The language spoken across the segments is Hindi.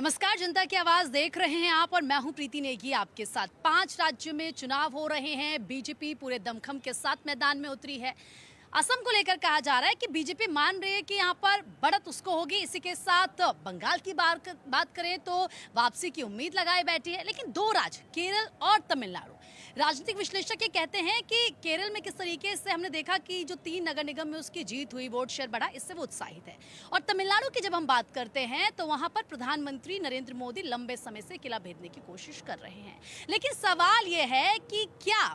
नमस्कार, जनता की आवाज देख रहे हैं आप और मैं हूं प्रीति नेगी आपके साथ। 5 राज्यों में चुनाव हो रहे हैं। बीजेपी पूरे दमखम के साथ मैदान में उतरी है। असम को लेकर कहा जा रहा है कि बीजेपी मान रही है कि यहां पर बढ़त उसको होगी। इसी के साथ बंगाल की बात करें तो वापसी की उम्मीद लगाए बैठी है। लेकिन दो राज्य केरल और तमिलनाडु, राजनीतिक विश्लेषक ये कहते हैं कि केरल में किस तरीके से हमने देखा कि जो 3 नगर निगम में उसकी जीत हुई, वोट शेयर बढ़ा, इससे वो उत्साहित है। और तमिलनाडु की जब हम बात करते हैं तो वहां पर प्रधानमंत्री नरेंद्र मोदी लंबे समय से किला भेदने की कोशिश कर रहे हैं। लेकिन सवाल यह है कि क्या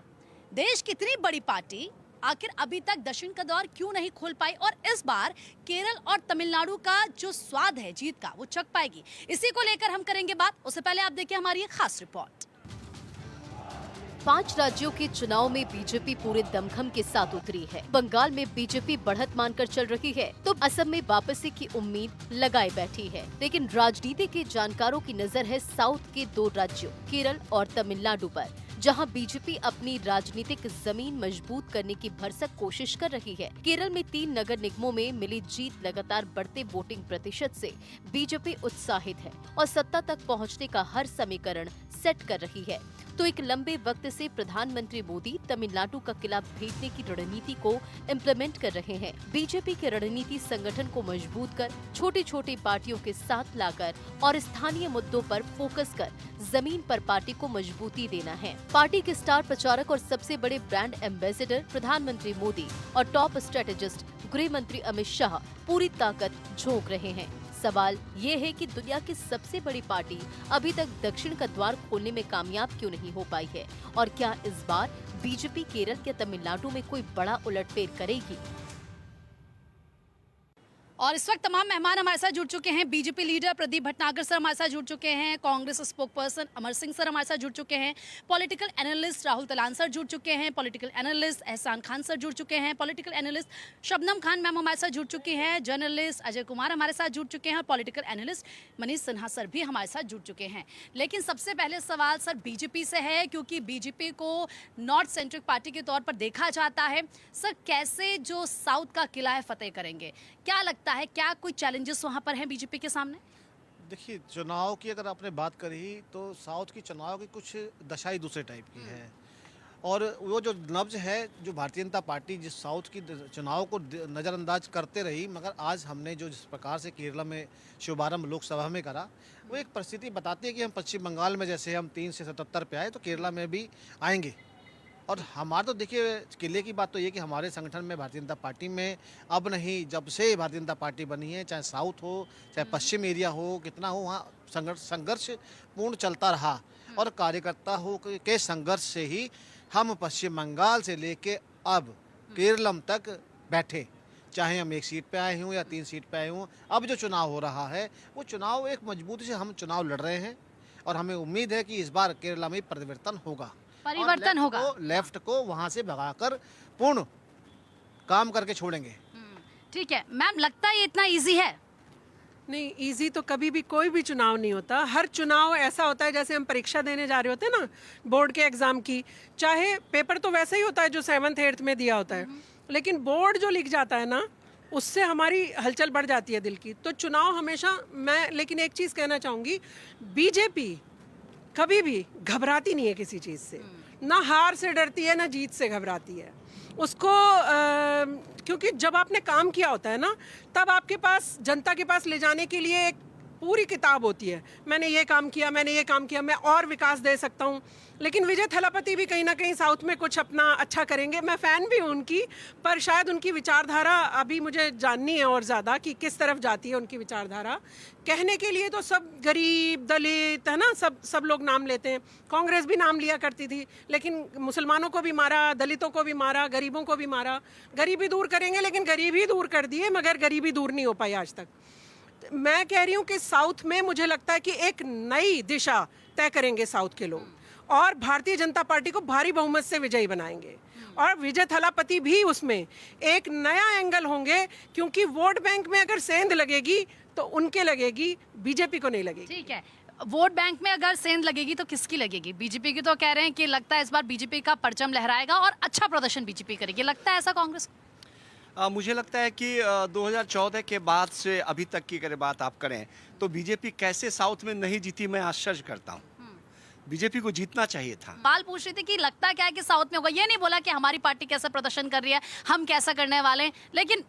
देश की इतनी बड़ी पार्टी आखिर अभी तक दक्षिण का द्वार क्यों नहीं खोल पाई और इस बार केरल और तमिलनाडु का जो स्वाद है जीत का वो चख पाएगी। इसी को लेकर हम करेंगे बात। उससे पहले आप देखिए हमारी एक खास रिपोर्ट। 5 राज्यों के चुनाव में बीजेपी पूरे दमखम के साथ उतरी है। बंगाल में बीजेपी बढ़त मानकर चल रही है तो असम में वापसी की उम्मीद लगाए बैठी है। लेकिन राजनीति के जानकारों की नजर है साउथ के 2 राज्यों केरल और तमिलनाडु पर, जहां बीजेपी अपनी राजनीतिक जमीन मजबूत करने की भरसक कोशिश कर रही है। केरल में 3 नगर निगमों में मिली जीत लगातार बढ़ते वोटिंग प्रतिशत से बीजेपी उत्साहित है और सत्ता तक पहुंचने का हर समीकरण सेट कर रही है। तो एक लंबे वक्त से प्रधानमंत्री मोदी तमिलनाडु का किला भेदने की रणनीति को इम्प्लीमेंट कर रहे हैं। बीजेपी की रणनीति संगठन को मजबूत कर, छोटी छोटी पार्टियों के साथ लाकर और स्थानीय मुद्दों पर फोकस कर जमीन पर पार्टी को मजबूती देना है। पार्टी के स्टार प्रचारक और सबसे बड़े ब्रांड एम्बेसडर प्रधानमंत्री मोदी और टॉप स्ट्रेटेजिस्ट गृह मंत्री अमित शाह पूरी ताकत झोंक रहे हैं। सवाल ये है कि दुनिया की सबसे बड़ी पार्टी अभी तक दक्षिण का द्वार खोलने में कामयाब क्यों नहीं हो पाई है और क्या इस बार बीजेपी केरल या तमिलनाडु में कोई बड़ा उलटफेर करेगी। और इस वक्त तमाम मेहमान हमारे साथ जुड़ चुके हैं। BJP leader Pradeep Bhatnagar sir हमारे साथ जुड़ चुके हैं, Congress spoke person Amar Singh sir हमारे साथ जुड़ चुके हैं, पॉलिटिकल एनालिस्ट राहुल तलान सर जुड़ चुके हैं, पॉलिटिकल एनालिस्ट एहसान खान सर जुड़ चुके हैं, political analyst Shabnam Khan ma'am हमारे साथ जुड़ चुकी हैं, जर्नलिस्ट अजय कुमार हमारे साथ जुड़ चुके हैं और political analyst Manish Sinha sir भी हमारे साथ जुड़ चुके हैं। लेकिन सबसे पहले सवाल सर बीजेपी से है, क्योंकि बीजेपी को नॉर्थ सेंट्रिक पार्टी के तौर पर देखा जाता है। सर कैसे जो साउथ का किला है फतेह करेंगे, क्या लगता है, क्या कोई चैलेंजेस वहां पर हैं बीजेपी के सामने? देखिए, चुनाव की अगर आपने बात करी तो साउथ की चुनाव की कुछ दशा ही दूसरे टाइप की है और वो जो नब्ज है, जो भारतीय जनता पार्टी जिस साउथ की चुनाव को नज़रअंदाज करते रही, मगर आज हमने जो जिस प्रकार से केरला में शुभारंभ लोकसभा में करा, वो एक परिस्थिति बताती है कि हम पश्चिम बंगाल में जैसे हम 3 से 77 पे आए तो केरला में भी आएंगे। और हमारा तो देखिए किले की बात तो ये कि हमारे संगठन में भारतीय जनता पार्टी में अब नहीं, जब से भारतीय जनता पार्टी बनी है, चाहे साउथ हो चाहे पश्चिम एरिया हो, कितना हो, वहाँ संघर्ष पूर्ण चलता रहा और कार्यकर्ता हो के संघर्ष से ही हम पश्चिम बंगाल से लेके अब केरलम तक बैठे, चाहे हम 1 सीट पे आए हों या 3 सीट पे आए हों। अब जो चुनाव हो रहा है वो चुनाव एक मजबूती से हम चुनाव लड़ रहे हैं और हमें उम्मीद है कि इस बार केरला में परिवर्तन होगा, परिवर्तन होगा। लेफ्ट को वहां से भगाकर पूर्ण काम करके छोड़ेंगे। ठीक है मैम, लगता है ये इतना इजी है? नहीं, इजी तो कभी भी कोई भी चुनाव नहीं होता। हर चुनाव ऐसा होता है जैसे हम परीक्षा देने जा रहे होते हैं ना, बोर्ड के एग्जाम की, चाहे पेपर तो वैसे ही होता है जो 7th 8th में दिया होता है, लेकिन बोर्ड जो लिख जाता है ना, उससे हमारी हलचल बढ़ जाती है दिल की। तो चुनाव हमेशा लेकिन एक चीज़ कहना चाहूँगी, बीजेपी कभी भी घबराती नहीं है किसी चीज़ से, ना हार से डरती है ना जीत से घबराती है। उसको क्योंकि जब आपने काम किया होता है ना, तब आपके पास जनता के पास ले जाने के लिए एक पूरी किताब होती है, मैंने ये काम किया, मैंने ये काम किया, मैं और विकास दे सकता हूँ। लेकिन विजय थलापति भी कहीं ना कहीं साउथ में कुछ अपना अच्छा करेंगे, मैं फ़ैन भी हूँ उनकी, पर शायद उनकी विचारधारा अभी मुझे जाननी है और ज़्यादा कि किस तरफ जाती है उनकी विचारधारा। कहने के लिए तो सब गरीब दलित है ना, सब लोग नाम लेते हैं, कांग्रेस भी नाम लिया करती थी, लेकिन मुसलमानों को भी मारा, दलितों को भी मारा, गरीबों को भी मारा। गरीबी दूर करेंगे, लेकिन गरीबी दूर कर दिए, मगर गरीबी दूर नहीं हो पाई आज तक। मैं कह रही हूँ कि साउथ में मुझे लगता है कि एक नई दिशा तय करेंगे साउथ के लोग और भारतीय जनता पार्टी को भारी बहुमत से विजयी बनाएंगे और विजय थलापति भी उसमें एक नया एंगल होंगे, क्योंकि वोट बैंक में अगर सेंध लगेगी तो उनके लगेगी, बीजेपी को नहीं लगेगी। ठीक है, वोट बैंक में अगर सेंध लगेगी तो किसकी लगेगी? बीजेपी की तो कह रहे हैं कि लगता है इस बार बीजेपी का परचम लहराएगा और अच्छा प्रदर्शन बीजेपी करेगी, लगता है ऐसा कांग्रेस को? मुझे लगता है कि 2014 के बाद से अभी तक की अगर बात आप करें तो बीजेपी कैसे साउथ में नहीं जीती, मैं आश्चर्य करता हूँ। बीजेपी को जीतना चाहिए था। बाल पूछ रही थी कि लगता क्या है कि साउथ में होगा। ये नहीं बोला कि हमारी पार्टी कैसा प्रदर्शन कर रही है, हम कैसा करने वाले हैं, लेकिन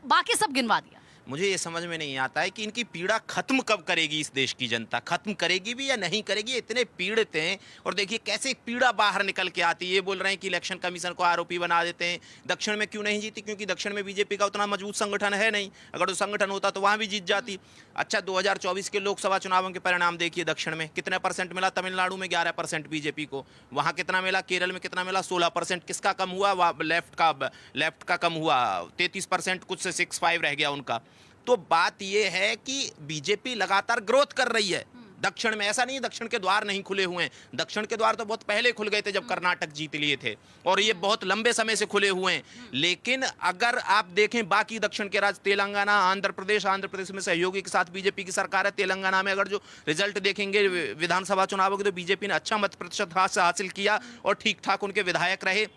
बाकी सब गिनवा दिया। मुझे ये समझ में नहीं आता है कि इनकी पीड़ा खत्म कब करेगी इस देश की जनता, खत्म करेगी भी या नहीं करेगी। इतने पीड़ित हैं और देखिए कैसे पीड़ा बाहर निकल के आती है। ये बोल रहे हैं कि इलेक्शन कमीशन को आरोपी बना देते हैं। दक्षिण में क्यों नहीं जीती? क्योंकि दक्षिण में बीजेपी का उतना मजबूत संगठन है नहीं। अगर तो संगठन होता तो वहां भी जीत जाती। अच्छा, 2024 के लोकसभा चुनावों के परिणाम देखिए। दक्षिण में कितने % मिला? तमिलनाडु में 11% बीजेपी को। वहां कितना मिला? केरल में कितना मिला? 16%। किसका कम हुआ? लेफ्ट का कम हुआ 33%, कुछ से 65 रह गया उनका। तो बात यह है कि बीजेपी लगातार ग्रोथ कर रही है दक्षिण में। ऐसा नहीं दक्षिण के द्वार नहीं खुले हुए हैं, दक्षिण के द्वार तो बहुत पहले खुल गए थे जब कर्नाटक जीत लिए थे, और ये बहुत लंबे समय से खुले हुए हैं। लेकिन अगर आप देखें बाकी दक्षिण के राज्य, तेलंगाना, आंध्र प्रदेश में सहयोगी के साथ बीजेपी की सरकार है। तेलंगाना में अगर जो रिजल्ट देखेंगे विधानसभा चुनावों के, तो बीजेपी ने अच्छा मत प्रतिशत हासिल किया और ठीक ठाक उनके विधायक रहे।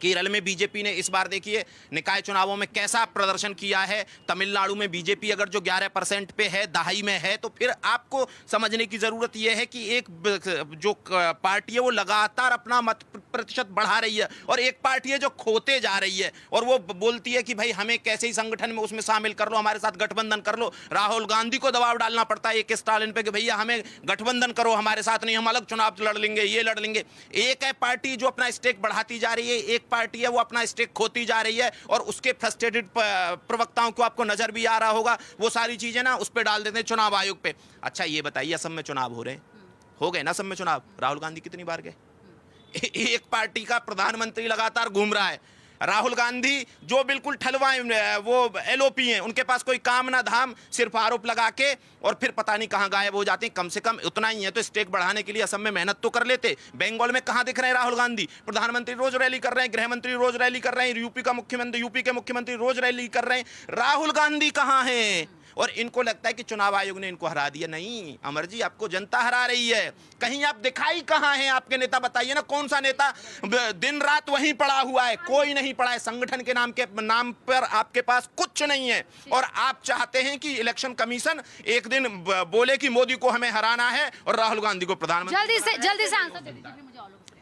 केरल में बीजेपी ने इस बार देखिए निकाय चुनावों में कैसा प्रदर्शन किया है। तमिलनाडु में बीजेपी अगर जो 11% पे है, दहाई में है, तो फिर आपको समझने की ज़रूरत यह है कि एक जो पार्टी है वो लगातार अपना मत प्रतिशत बढ़ा रही है और एक पार्टी है जो खोते जा रही है और वो बोलती है कि भाई हमें कैसे ही संगठन में उसमें शामिल कर लो, हमारे साथ गठबंधन कर लो। राहुल गांधी को दबाव डालना पड़ता है एक स्टालिन पे कि भैया हमें गठबंधन करो, हमारे साथ नहीं, हम अलग चुनाव लड़ लेंगे, ये लड़ लेंगे। एक है पार्टी जो अपना स्टेक बढ़ाती जा रही है, एक पार्टी है वो अपना स्टेक खोती जा रही है और उसके फ्रस्ट्रेटेड प्रवक्ताओं को आपको नजर भी आ रहा होगा, वो सारी चीजें ना उस पर डाल देते हैं चुनाव आयोग पे। अच्छा ये बताइए, असम में चुनाव हो रहे हैं, हो गए ना असम में चुनाव, राहुल गांधी कितनी बार गए? एक पार्टी का प्रधानमंत्री लगातार घूम रहा है। राहुल गांधी जो बिल्कुल ठलवाएं, वो एलओपी हैं, उनके पास कोई काम ना धाम, सिर्फ आरोप लगा के और फिर पता नहीं कहां गायब हो जाते हैं। कम से कम उतना ही है तो स्टेक बढ़ाने के लिए असम में मेहनत तो कर लेते। बंगाल में कहां दिख रहे हैं राहुल गांधी? प्रधानमंत्री रोज रैली कर रहे हैं, गृह मंत्री रोज रैली कर रहे हैं, यूपी के मुख्यमंत्री रोज रैली कर रहे हैं। राहुल गांधी कहां हैं? और इनको लगता है कि चुनाव आयोग ने इनको हरा दिया। नहीं अमर जी, आपको जनता हरा रही है। कहीं आप दिखाई कहां हैं आपके नेता? बताइए ना, कौन सा नेता दिन रात वहीं पड़ा हुआ है? कोई नहीं पड़ा है। संगठन के नाम पर आपके पास कुछ नहीं है और आप चाहते हैं कि इलेक्शन कमीशन एक दिन बोले कि मोदी को हमें हराना है और राहुल गांधी को प्रधानमंत्री। जल्दी से आंसर दे दीजिए मुझे और लोगों से।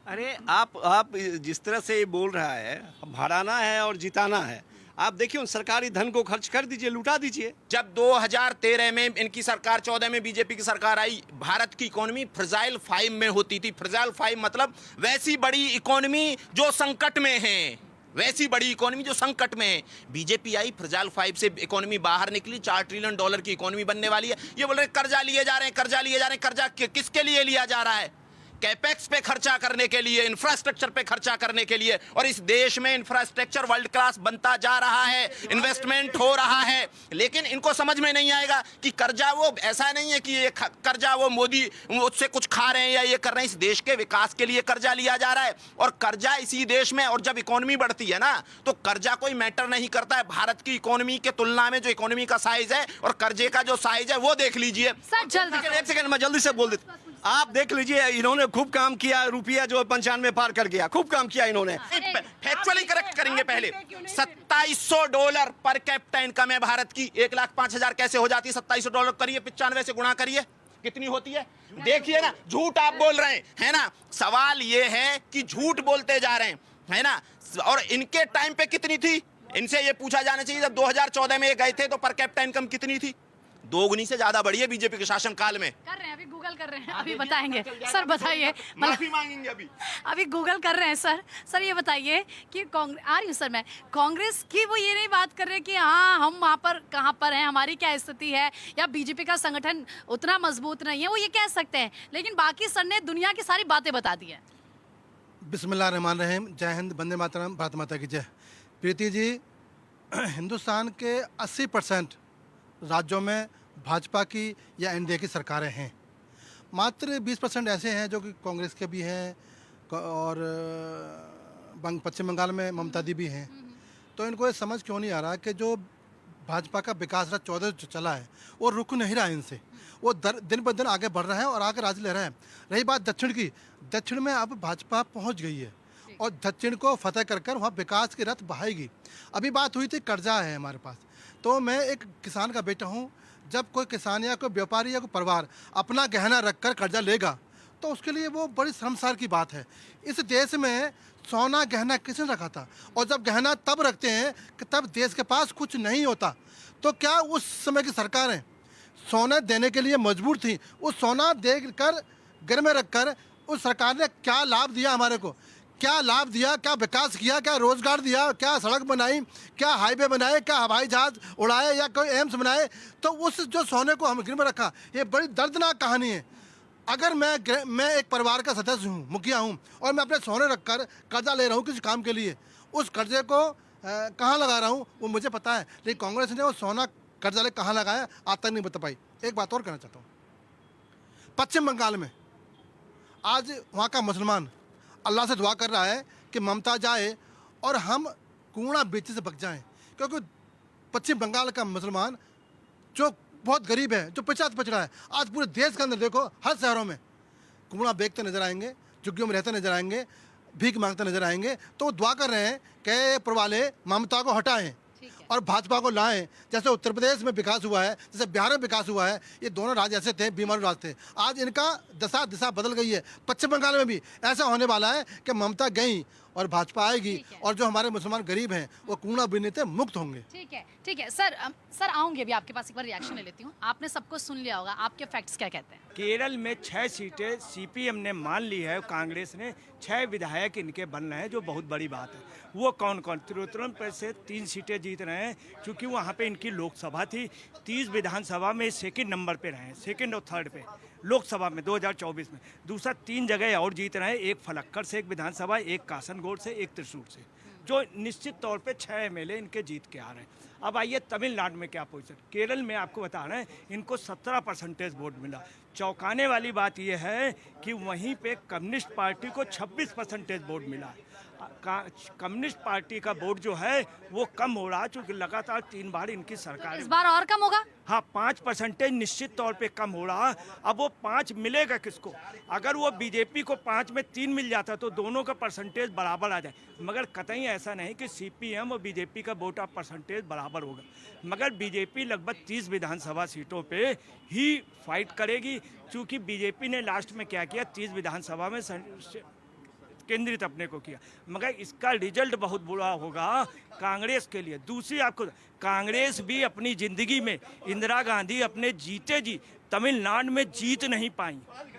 अरे आप जिस तरह से ये बोल रहा है, हराना है और जिताना है, आप देखिए उन सरकारी धन को खर्च कर दीजिए, लुटा दीजिए। जब 2013 में इनकी सरकार, 14 में बीजेपी की सरकार आई, भारत की इकोनॉमी फ्रजाइल 5 में होती थी। फ्रजाइल 5 मतलब वैसी बड़ी इकोनॉमी जो संकट में है, वैसी बड़ी इकोनॉमी जो संकट में है। बीजेपी आई, फ्रजाइल 5 से इकोनॉमी बाहर निकली, $4 ट्रिलियन की इकोनॉमी बनने वाली है। ये बोल रहे कर्जा लिए जा रहे हैं, कर्जा लिए जा रहे हैं। कर्जा किसके लिए लिया जा रहा है? कैपेक्स पे खर्चा करने के लिए, इंफ्रास्ट्रक्चर पे खर्चा करने के लिए। और इस देश में इंफ्रास्ट्रक्चर वर्ल्ड क्लास बनता जा रहा है, इन्वेस्टमेंट हो रहा है। लेकिन इनको समझ में नहीं आएगा कि कर्जा वो ऐसा नहीं है कि ये कर्जा वो मोदी उससे कुछ खा रहे हैं या ये कर रहे हैं। इस देश के विकास के लिए कर्जा लिया जा रहा है और कर्जा इसी देश में। और जब इकोनॉमी बढ़ती है ना तो कर्जा कोई मैटर नहीं करता है। भारत की इकोनॉमी के तुलना में जो इकोनॉमी का साइज है और कर्जे का जो साइज है वो देख लीजिए। एक सेकंड मैं जल्दी से बोल देता। आप देख लीजिए, इन्होंने खूब काम किया, रुपया जो 95 पार कर गया, खूब काम किया इन्होंने। फैक्चुअली करेक्ट करेंगे पहले। $2700 पर कैपिटा इनकम है भारत की। 1,05,000 कैसे हो जाती है? $2700 करिए, 95 से गुणा करिए, कितनी होती है? देखिए ना, झूठ आप बोल रहे हैं, है ना? सवाल ये है कि झूठ बोलते जा रहे हैं, है ना? और इनके टाइम पे कितनी थी? इनसे ये पूछा जाना चाहिए, जब 2014 में ये गए थे तो पर कैपिटा इनकम कितनी थी? 2 गुनी से ज्यादा बढ़ी है बीजेपी के शासन काल में। कर रहे हैं, अभी गूगल कर रहे हैं, अभी बताएंगे। सर बताइए, माफी मांगेंगे अभी गूगल कर रहे हैं। सर ये बताइए कि कांग्रेस की वो ये नहीं बात कर रहे कि हाँ हम वहाँ पर कहाँ पर हैं, हमारी क्या स्थिति है, या बीजेपी का संगठन उतना मजबूत नहीं है, वो ये कह सकते हैं। लेकिन बाकी सर ने दुनिया की सारी बातें बता दी है। बिस्मिल्लाहिर्रहमानिर्रहीम। जय हिंद, वंदे मातरम, भारत माता की जय। प्रीति जी, हिंदुस्तान के 80% राज्यों में भाजपा की या एनडीए की सरकारें हैं। मात्र 20% ऐसे हैं जो कि कांग्रेस के भी हैं और पश्चिम बंगाल में ममता दी भी हैं। तो इनको ये समझ क्यों नहीं आ रहा कि जो भाजपा का विकास रथ 14 जो चला है वो रुक नहीं रहा है इनसे, वो दिन ब दिन आगे बढ़ रहा है और आगे राज ले रहा है। रही बात दक्षिण की, दक्षिण में अब भाजपा पहुंच गई है और दक्षिण को फतेह कर कर वहाँ विकास की रथ बहाएगी। अभी बात हुई थी कर्जा है हमारे पास, तो मैं एक किसान का बेटा हूँ। जब कोई किसान या कोई व्यापारी या कोई परिवार अपना गहना रख कर कर्जा लेगा तो उसके लिए वो बड़ी शर्मसार की बात है। इस देश में सोना गहना किसने रखा था? और जब गहना तब रखते हैं कि तब देश के पास कुछ नहीं होता। तो क्या उस समय की सरकारें सोना देने के लिए मजबूर थी? उस सोना दे कर घर में रखकर उस सरकार ने क्या लाभ दिया हमारे को? क्या लाभ दिया? क्या विकास किया? क्या रोजगार दिया? क्या सड़क बनाई? क्या हाईवे बनाए? क्या हवाई जहाज उड़ाए या कोई एम्स बनाए? तो उस जो सोने को हम गिर में रखा, ये बड़ी दर्दनाक कहानी है। अगर मैं एक परिवार का सदस्य हूँ, मुखिया हूँ, और मैं अपने सोने रखकर कर्जा ले रहा हूँ किसी काम के लिए, उस कर्जे को कहाँ लगा रहा हूँ वो मुझे पता है, लेकिन कांग्रेस ने वो सोना कर्जा ले कहाँ लगाया आज तक नहीं बता पाई। एक बात और कहना चाहता हूँ, पश्चिम बंगाल में आज वहाँ का मुसलमान अल्लाह से दुआ कर रहा है कि ममता जाए और हम कूड़ा बेची से बच जाएं, क्योंकि पश्चिम बंगाल का मुसलमान जो बहुत गरीब है, जो पछड़ा है, आज पूरे देश के अंदर देखो हर शहरों में कूड़ा बेचते नजर आएंगे, झुग्गियों में रहते नजर आएंगे, भीख मांगते नजर आएंगे। तो वो दुआ कर रहे हैं कि ऊपर वाले ममता को हटाएं और भाजपा को लाएं। जैसे उत्तर प्रदेश में विकास हुआ है, जैसे बिहार में विकास हुआ है, ये दोनों राज्य ऐसे थे, बीमारू राज्य थे। आज इनका दिशा बदल गई है। पश्चिम बंगाल में भी ऐसा होने वाला है कि ममता गई और भाजपा आएगी और जो हमारे मुसलमान गरीब हैं वो कूड़ा बीनने से मुक्त होंगे। ठीक है सर आऊंगी अभी आपके पास, एक बार रिएक्शन ले लेती हूँ। आपने सबको सुन लिया होगा, आपके फैक्ट्स क्या कहते हैं? केरल में 6 सीटें सीपीएम ने मान ली है, कांग्रेस ने 6 विधायक इनके बन रहे हैं, जो बहुत बड़ी बात है। वो कौन कौन? तिरुवनंतपुरम से 3 सीटें जीत रहे हैं, क्योंकि वहाँ पे इनकी लोकसभा थी। 30 विधानसभा में सेकंड नंबर पे रहे हैं, सेकंड और थर्ड पे लोकसभा में 2024 में। दूसरा 3 जगह और जीत रहे हैं, एक फलक्कड़ से एक विधानसभा, एक कासनगोड से, एक त्रिशूर से, जो निश्चित तौर पे 6 एमएलए इनके जीत के आ रहे हैं। अब आइए तमिलनाडु में क्या पोजीशन। केरल में आपको बता रहे हैं इनको 17% वोट मिला। चौंकाने वाली बात यह है कि वहीं पे कम्युनिस्ट पार्टी को 26% वोट मिला। कम्युनिस्ट पार्टी का वोट जो है वो कम हो रहा, चूंकि लगातार 3 बार इनकी सरकार, इस बार और कम होगा? हाँ, 5% निश्चित तौर पे कम हो रहा। अब वो 5 मिलेगा किसको? अगर वो बीजेपी को 5 में 3 मिल जाता तो दोनों का परसेंटेज बराबर आ जाए, मगर कतई ऐसा नहीं कि सीपीएम और बीजेपी का वोट ऑफ परसेंटेज बराबर होगा। मगर बीजेपी लगभग 30 विधानसभा सीटों पे ही फाइट करेगी, क्योंकि बीजेपी ने लास्ट में क्या किया, 30 विधानसभा में केंद्रित अपने को किया, मगर इसका रिजल्ट बहुत बुरा होगा कांग्रेस के लिए। दूसरी आपको, कांग्रेस भी अपनी जिंदगी में इंदिरा गांधी अपने जीते जी तमिलनाडु में जीत नहीं पाई।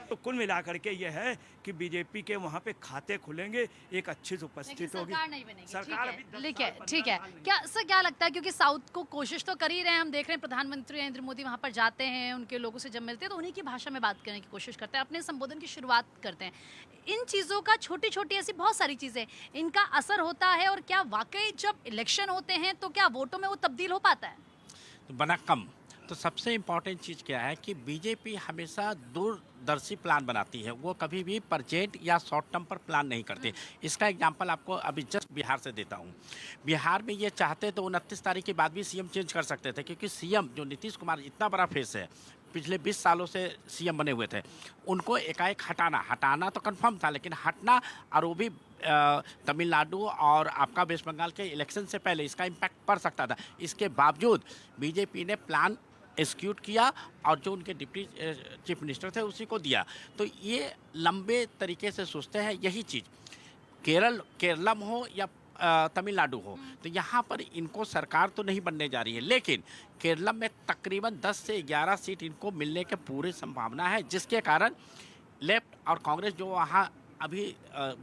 तो कुल मिलाकर के ये है कि बीजेपी के वहाँ पे खाते खुलेंगे, एक अच्छी उपस्थिति होगी। सरकार नहीं बनेगी। सरकार ठीक है। क्या लगता है, क्योंकि साउथ को कोशिश तो कर ही रहे हैं, हम देख रहे हैं प्रधानमंत्री नरेंद्र मोदी वहाँ पर जाते हैं, उनके लोगों से जब मिलते हैं तो उन्हीं की भाषा में बात करने की कोशिश करते हैं, अपने संबोधन की शुरुआत करते हैं। इन चीज़ों का, छोटी छोटी ऐसी बहुत सारी चीज़ें, इनका असर होता है? और क्या वाकई जब इलेक्शन होते हैं तो क्या वोटों में वो तब्दील हो पाता है? तो बना कम। तो सबसे इम्पॉर्टेंट चीज़ क्या है कि बीजेपी हमेशा दूरदर्शी प्लान बनाती है, वो कभी भी परजेंट या शॉर्ट टर्म पर प्लान नहीं करते। इसका एग्जांपल आपको अभी जस्ट बिहार से देता हूँ। बिहार में ये चाहते तो 29 तारीख के बाद भी सीएम चेंज कर सकते थे, क्योंकि सीएम जो नीतीश कुमार इतना बड़ा फेस है, पिछले 20 सालों से सीएम बने हुए थे, उनको एकाएक हटाना तो कंफर्म था, लेकिन हटना, और वो भी तमिलनाडु और आपका वेस्ट बंगाल के इलेक्शन से पहले इसका इम्पैक्ट पड़ सकता था। इसके बावजूद बीजेपी ने प्लान एग्जीक्यूट किया और जो उनके डिप्टी चीफ मिनिस्टर थे उसी को दिया। तो ये लंबे तरीके से सोचते हैं। यही चीज़ केरलम हो या तमिलनाडु हो, तो यहाँ पर इनको सरकार तो नहीं बनने जा रही है, लेकिन केरलम में तकरीबन 10 से 11 सीट इनको मिलने की पूरी संभावना है, जिसके कारण लेफ्ट और कांग्रेस जो वहाँ अभी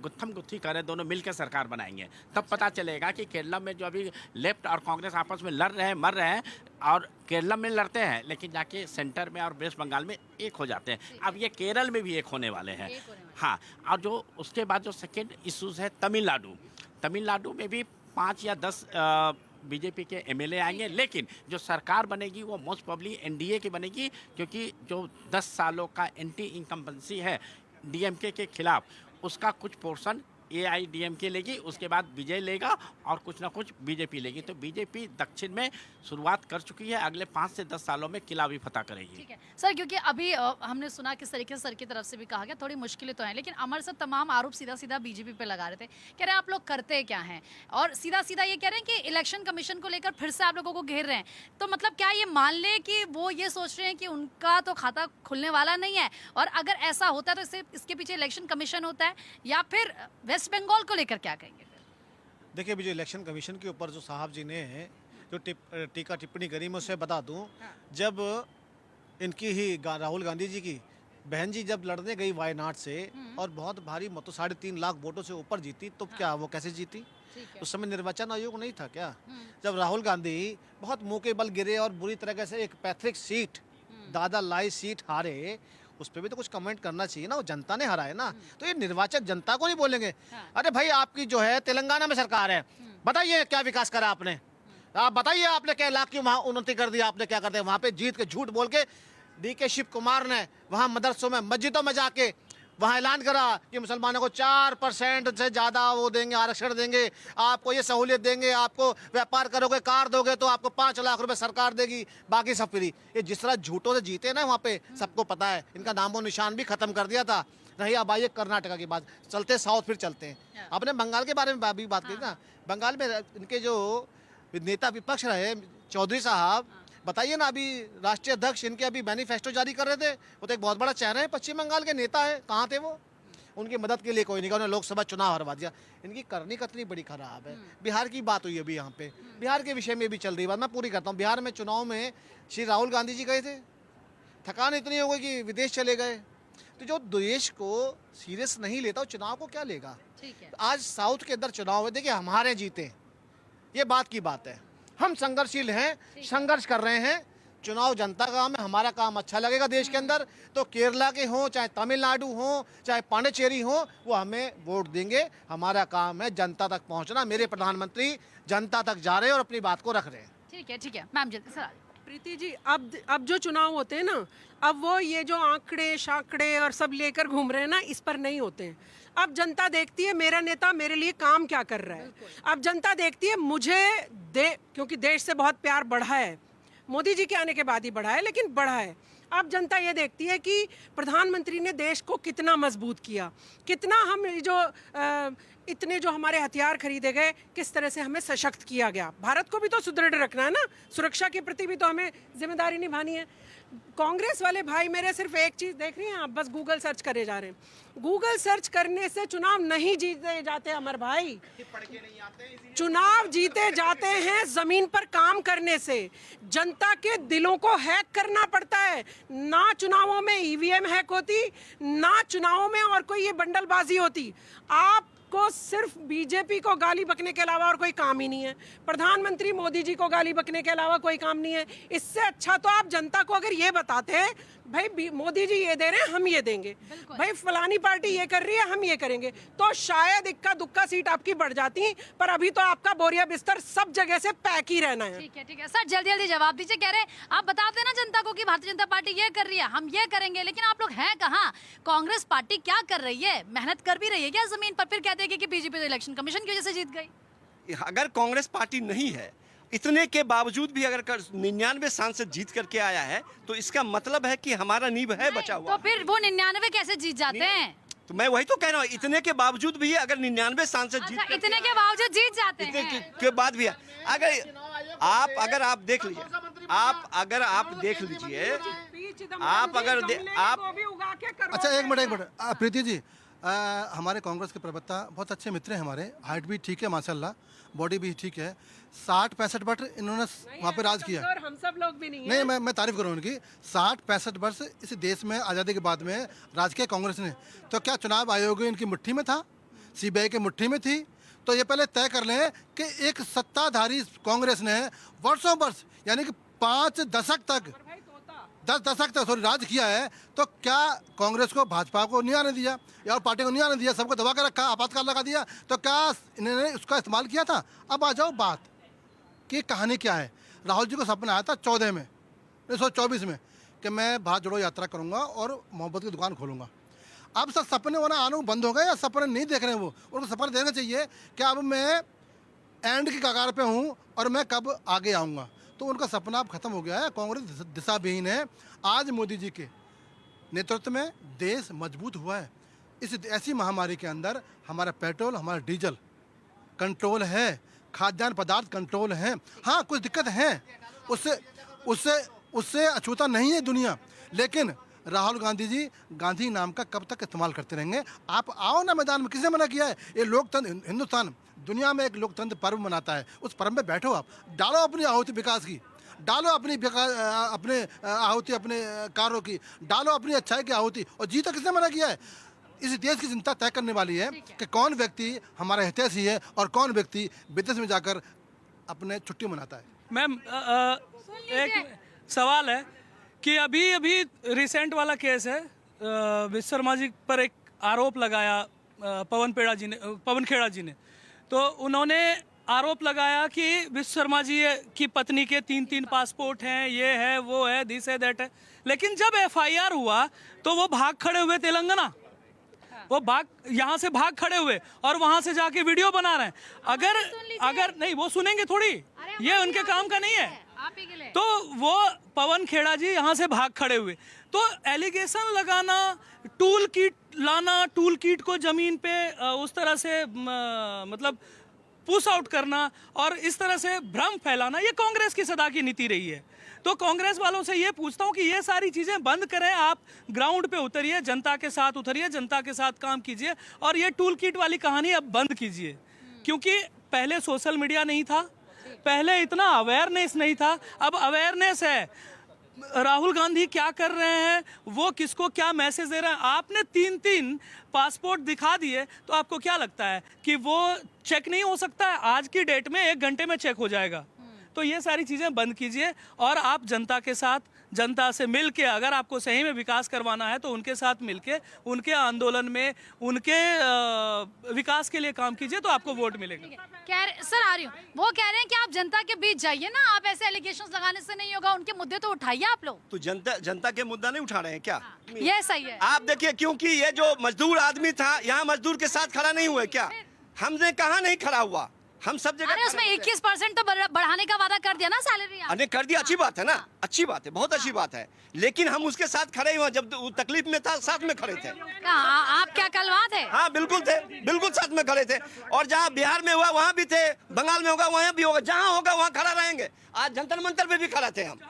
गुत्थम गुत्थी कर रहे, दोनों मिलकर सरकार बनाएंगे। तब पता चलेगा कि केरला में जो अभी लेफ्ट और कांग्रेस आपस में लड़ रहे हैं, मर रहे हैं, और केरला में लड़ते हैं लेकिन जाके सेंटर में और वेस्ट बंगाल में एक हो जाते हैं। अब ये केरल में भी एक होने वाले हैं। हाँ, और जो उसके बाद जो सेकेंड इशूज़ है तमिलनाडु में भी 5 या 10 बीजेपी के एमएलए आएंगे, लेकिन जो सरकार बनेगी वो मोस्ट प्रोबेबली एनडीए की बनेगी, क्योंकि जो 10 सालों का एंटी इनकम्बेंसी है डीएमके के खिलाफ, उसका कुछ पोर्शन AIDMK लेगी, उसके बाद विजय लेगा और कुछ ना कुछ बीजेपी लेगी। तो बीजेपी दक्षिण में शुरुआत कर चुकी है, अगले 5 से 10 सालों में किला भी फतह करेगी। ठीक है सर, क्योंकि अभी हमने सुना किस तरीके से सर की तरफ से भी कहा गया थोड़ी मुश्किलें तो हैं, लेकिन अमर सर तमाम आरोप सीधा सीधा बीजेपी पे लगा रहे थे, कह रहे हैं आप लोग करते क्या हैं, और सीधा सीधा ये कह रहे हैं कि इलेक्शन कमीशन को लेकर फिर से आप लोगों को घेर रहे हैं। तो मतलब क्या ये मान ले कि वो ये सोच रहे हैं कि उनका तो खाता खुलने वाला नहीं है, और अगर ऐसा होता है तो इसके पीछे इलेक्शन कमीशन होता है, या फिर वेस्ट बंगाल को लेकर क्या कहेंगे? देखिए, अभी जो इलेक्शन कमीशन के ऊपर जो साहब जी ने जो टीका टिप्पणी करी, मैं उसे बता दूं, जब इनकी ही राहुल गांधी जी की बहन जी जब लड़ने गई वायनाड से और बहुत भारी मतों 3.5 लाख वोटों से ऊपर जीती, तो क्या वो कैसे जीती? उस समय निर्वाचन आयोग नहीं था क्या? जब राहुल गांधी बहुत मुंह के बल गिरे और बुरी तरह से एक पैथरिक सीट, दादा लाई सीट हारे, उस पर भी तो कुछ कमेंट करना चाहिए ना, वो जनता ने हराए ना। तो ये निर्वाचक जनता को नहीं बोलेंगे, अरे भाई आपकी जो है तेलंगाना में सरकार है, बताइए क्या विकास करा आपने, आप बताइए आपने क्या लाख की वहाँ उन्नति कर दी, आपने क्या कर दिया? वहाँ पे जीत के झूठ बोल के DK शिव कुमार ने वहाँ मदरसों में मस्जिदों में जाके वहाँ ऐलान करा कि मुसलमानों को 4% से ज़्यादा वो देंगे, आरक्षण देंगे, आपको ये सहूलियत देंगे, आपको व्यापार करोगे, कार दोगे तो आपको 5 लाख रुपए सरकार देगी, बाकी सब फ्री। ये जिस तरह झूठों से जीते ना वहाँ पे, सबको पता है, इनका नामो निशान भी खत्म कर दिया था। रही अब आइए कर्नाटका की बात, चलते साउथ फिर चलते हैं। आपने बंगाल के बारे में भी बात की ना, बंगाल में इनके जो नेता विपक्ष रहे चौधरी साहब, बताइए ना, अभी राष्ट्रीय अध्यक्ष इनके अभी मैनिफेस्टो जारी कर रहे थे, वो तो एक बहुत बड़ा चेहरा है, पश्चिम बंगाल के नेता है, कहाँ थे वो? उनकी मदद के लिए कोई नहीं, उन्होंने लोकसभा चुनाव हरवा दिया। इनकी करनी कतनी बड़ी खराब है। बिहार की बात हुई अभी यहाँ पे, बिहार के विषय में भी चल रही बात, मैं पूरी करता हूँ। बिहार में चुनाव में श्री राहुल गांधी जी गए थे, थकान इतनी हो गई कि विदेश चले गए। तो जो देश को सीरियस नहीं लेता वो चुनाव को क्या लेगा? आज साउथ के अंदर चुनाव है, देखिए हमारे जीते, ये बात की बात है, हम संघर्षशील हैं, संघर्ष कर रहे हैं। चुनाव जनता का काम है, हमारा काम अच्छा लगेगा देश के अंदर तो केरला के हों, चाहे तमिलनाडु हों, चाहे पांडिचेरी हो, वो हमें वोट देंगे। हमारा काम है जनता तक पहुंचना। मेरे प्रधानमंत्री जनता तक जा रहे हैं और अपनी बात को रख रहे हैं। ठीक है मैम, जल्दी सर। प्रीति जी, अब जो चुनाव होते हैं ना, अब वो ये जो आंकड़े शाकड़े और सब लेकर घूम रहे हैं ना, इस पर नहीं होते हैं। अब जनता देखती है मेरा नेता मेरे लिए काम क्या कर रहा है। अब जनता देखती है मुझे क्योंकि देश से बहुत प्यार बढ़ा है, मोदी जी के आने के बाद ही बढ़ा है, लेकिन बढ़ा है। अब जनता ये देखती है कि प्रधानमंत्री ने देश को कितना मजबूत किया, कितना हम जो इतने जो हमारे हथियार खरीदे गए, किस तरह से हमें सशक्त किया गया। भारत को भी तो सुदृढ़ रखना है ना, सुरक्षा के प्रति भी तो हमें जिम्मेदारी निभानी है। कांग्रेस वाले भाई मेरे सिर्फ एक चीज़ देख रही हैं, आप बस गूगल सर्च करे जा रहे हैं। गूगल सर्च करने से चुनाव नहीं जीते जाते अमर भाई, चुनाव जीते जाते हैं जमीन पर काम करने से। जनता के दिलों को हैक करना पड़ता है। ना चुनावों में EVM हैक होती, ना चुनावों में और कोई ये बंडलबाजी होती। आपको सिर्फ बीजेपी को गाली बकने के अलावा और कोई काम ही नहीं है, प्रधानमंत्री मोदी जी को गाली बकने के अलावा कोई काम नहीं है। इससे अच्छा तो आप जनता को अगर ये बताते हैं भाई मोदी जी ये दे रहे हैं हम ये देंगे, भाई फलानी पार्टी ये कर रही है हम ये करेंगे, तो शायद इक्का दुक्का सीट आपकी बढ़ जाती। पर अभी तो आपका बोरिया बिस्तर सब जगह से पैक ही रहना है। ठीक है सर, जल्दी जल्दी जवाब दीजिए। कह रहे हैं आप बताते ना जनता को कि भारतीय जनता पार्टी ये कर रही है हम ये करेंगे, लेकिन आप लोग हैं कहाँ? कांग्रेस पार्टी क्या कर रही है? मेहनत कर भी रही है क्या जमीन पर? फिर कहते हैं कि बीजेपी तो इलेक्शन कमीशन की वजह से जीत गई। अगर कांग्रेस पार्टी नहीं है, इतने के बावजूद भी अगर 99 सांसद जीत करके आया है, तो इसका मतलब है कि हमारा नींव है बचा हुआ। तो फिर वो 99 कैसे जीत जाते हैं? तो मैं वही तो कह रहा हूँ, इतने के बावजूद भी अगर 99 सांसद जीत इतने के बावजूद जीत जाते हैं, इतने के बाद भी अगर आप देख लीजिए, आप देख लीजिए, अच्छा एक मिनट प्रीति जी, हमारे कांग्रेस के प्रवक्ता बहुत अच्छे मित्र हैं हमारे, हाइट भी ठीक है माशाल्लाह, बॉडी भी ठीक है। 60-65 वर्ष इन्होंने वहाँ पे राज किया। और हम सब लोग भी नहीं, मैं तारीफ करूँ उनकी। 60-65 वर्ष इस देश में आज़ादी के बाद में राज किया कांग्रेस ने। तो क्या चुनाव आयोग इनकी मुट्ठी में था, CBI की मुट्ठी में थी? तो ये पहले तय कर लें कि एक सत्ताधारी कांग्रेस ने वर्षों वर्ष यानी कि 5 दशक तक 10 दशक तक राज किया है, तो क्या कांग्रेस को भाजपा को नहीं आने दिया या और पार्टी को नहीं आने दिया, सबको दबा कर रखा, आपातकाल लगा दिया, तो क्या इन्होंने उसका इस्तेमाल किया था? अब आ जाओ बात कि कहानी क्या है। राहुल जी को सपना आया था 1924 में कि मैं भारत जोड़ो यात्रा करूंगा और मोहब्बत की दुकान खोलूंगा। अब सब सपने वरना आने बंद हो गए या सपने नहीं देख रहे हैं वो, उनको सपने देखना चाहिए कि अब मैं एंड की कगार पे हूँ और मैं कब आगे आऊँगा। तो उनका सपना अब खत्म हो गया है, कांग्रेस दिशाविहीन है। आज मोदी जी के नेतृत्व में देश मजबूत हुआ है। इस ऐसी महामारी के अंदर हमारा पेट्रोल, हमारा डीजल कंट्रोल है, खाद्यान्न पदार्थ कंट्रोल है। हाँ कुछ दिक्कत है, उससे उससे उससे अछूता नहीं है दुनिया, लेकिन राहुल गांधी जी गांधी नाम का कब तक इस्तेमाल करते रहेंगे। आप आओ ना मैदान में, किसने मना किया है? ये लोकतंत्र, हिंदुस्तान दुनिया में एक लोकतंत्र पर्व मनाता है, उस पर्व में बैठो, आप डालो अपनी आहुति विकास की, डालो अपनी अपने आहुति अपने कार्यों की, डालो अपनी अच्छाई की आहुति, और जीता किसने मना किया है? इस देश की जनता तय करने वाली है कि कौन व्यक्ति हमारा हितैषी है और कौन व्यक्ति विदेश में जाकर अपने छुट्टी मनाता है। मैम एक सवाल है कि अभी रिसेंट वाला केस है, विश्वकर्मा जी पर एक आरोप लगाया पवन खेड़ा जी ने, तो उन्होंने आरोप लगाया कि विश्वकर्मा जी की पत्नी के 3 पासपोर्ट हैं, ये है वो है, दिस है दैट है। लेकिन जब एफआईआर हुआ तो वो भाग खड़े हुए तेलंगाना, वो यहाँ से भाग खड़े हुए और वहां से जाके वीडियो बना रहे हैं। अगर नहीं वो सुनेंगे थोड़ी, ये उनके काम का नहीं है। तो वो पवन खेड़ा जी यहाँ से भाग खड़े हुए, तो एलिगेशन लगाना, टूल किट लाना, टूल किट को जमीन पे उस तरह से मतलब पुश आउट करना और इस तरह से भ्रम फैलाना, ये कांग्रेस की सदा की नीति रही है। तो कांग्रेस वालों से ये पूछता हूँ कि ये सारी चीजें बंद करें, आप ग्राउंड पे उतरिए, जनता के साथ उतरिए, जनता के साथ काम कीजिए और ये टूल किट वाली कहानी अब बंद कीजिए। क्योंकि पहले सोशल मीडिया नहीं था, पहले इतना अवेयरनेस नहीं था, अब अवेयरनेस है। राहुल गांधी क्या कर रहे हैं, वो किसको क्या मैसेज दे रहे हैं। आपने 3 पासपोर्ट दिखा दिए, तो आपको क्या लगता है कि वो चेक नहीं हो सकता है? आज की डेट में 1 घंटे में चेक हो जाएगा। तो ये सारी चीज़ें बंद कीजिए और आप जनता के साथ, जनता से मिल के, अगर आपको सही में विकास करवाना है तो उनके साथ मिल के, उनके आंदोलन में, उनके विकास के लिए काम कीजिए, तो आपको वोट मिलेगा। सर आ रही हूँ, वो कह रहे हैं कि आप जनता के बीच जाइए ना, आप ऐसे एलिगेशंस लगाने से नहीं होगा, उनके मुद्दे तो उठाइए आप लोग। तो जनता के मुद्दा नहीं उठा रहे हैं क्या? ये सही है। आप देखिए, क्योंकि ये जो मजदूर आदमी था यहाँ मजदूर के साथ खड़ा नहीं हुआ क्या? हमने कहा नहीं खड़ा हुआ, हम सब जगह। अरे उसमें 21% तो बढ़ाने का वादा कर दिया ना सैलरी। अरे कर दिया, अच्छी बात है ना, अच्छी बात है, बहुत अच्छी बात है, लेकिन हम उसके साथ खड़े हुए, जब तकलीफ में था साथ में खड़े थे। आप क्या कल वहाँ थे? हाँ बिल्कुल थे, बिल्कुल साथ में खड़े थे। और जहाँ बिहार में हुआ वहाँ भी थे, बंगाल में होगा वहाँ भी होगा, जहाँ होगा वहाँ खड़ा रहेंगे। आज जंतर मंतर पे भी खड़ा थे हम।